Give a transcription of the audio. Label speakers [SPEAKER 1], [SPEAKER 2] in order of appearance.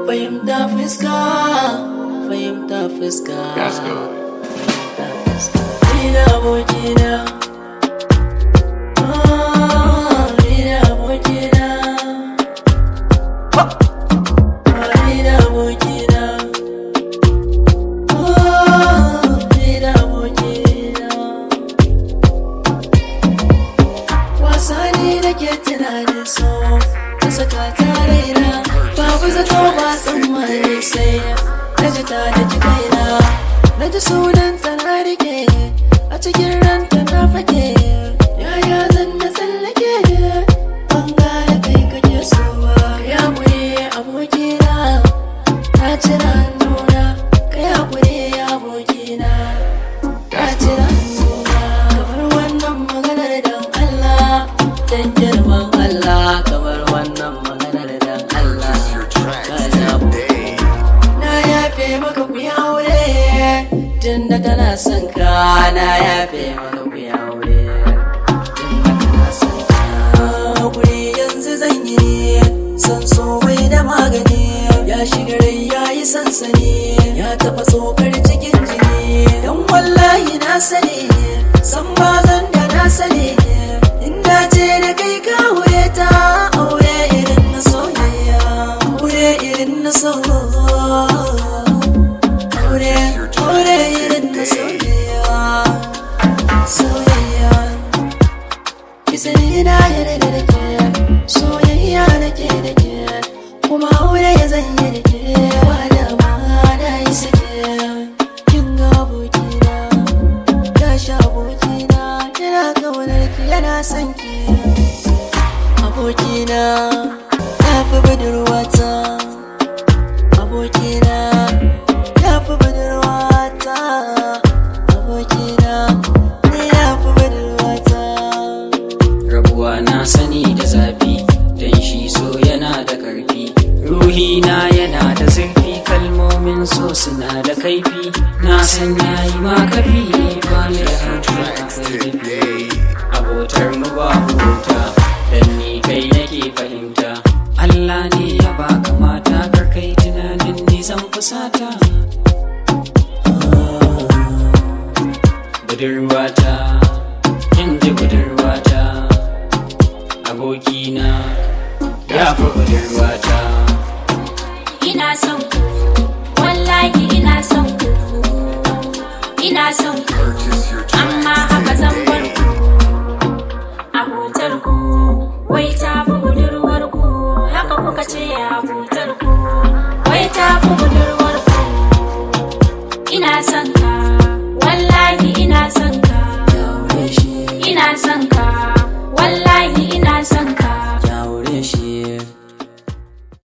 [SPEAKER 1] Fahimta fuska, fahimta fuska.
[SPEAKER 2] Let's go.
[SPEAKER 1] Ni da abokina, ni da abokina, ni da abokina, ni da abokina. Wasa ne da ke tunanin so, ta saka ta raina, babu zato ba tsammani sai na ji ta da ji kaina. Na ji sunanta na rike a cikin ranta na fake, yaya zan na tsallake ban gane kai kake so ba. Ya gure abokina, na cira hannuna, kai hakuri abokina, na cira hannuna. Kamar wannan maganar dan Allah, dan girman Allah, kamar wannan maganar dan Allah. Na yafe maka ku yi aure, tunda kana son ka. Na yafe maka ku yi aure, tunda kana son ka. Hakuri yanzu zan yi, san so bai da magani. Ya shiga rai ya yi sansani, ya taɓa tsokar cikin jini. Dan wallahi na sani, san ba zan da na sani. Inda ce da kai ka aure ta, aure irin na soyayya, aure irin na soyayya. Aure irin na soyayya, soyayya. Ki sani na yarda da ke, soyayya nake da ke, kuma aure ya zan yi da ke. Wada ma na yi sake, kin ga abokina, gashi abokina, yana kaunar ki yana son ki. Abokina ya fi budurwata, abokina ya fi budurwata, abokina ne ya fi budurwata.
[SPEAKER 3] Rabuwa na sani da zafi, dan shi so yana da ƙarfi. Ruhina yana da zurfi, kalmomin so suna da kaifi. Na san yayi ma kafi, ba ni da hankali akwai dafi. Abotar mu babu wuta, dan ni kai nake fahimta. Allah ne ya baka mata, kar kai tunanin ni zan fusata. Budurwata, kin ji budurwata, abokina ya fi budurwata.
[SPEAKER 4] Ina son ku, wallahi ina son ku, ina son ku, amma haka zan bar ku.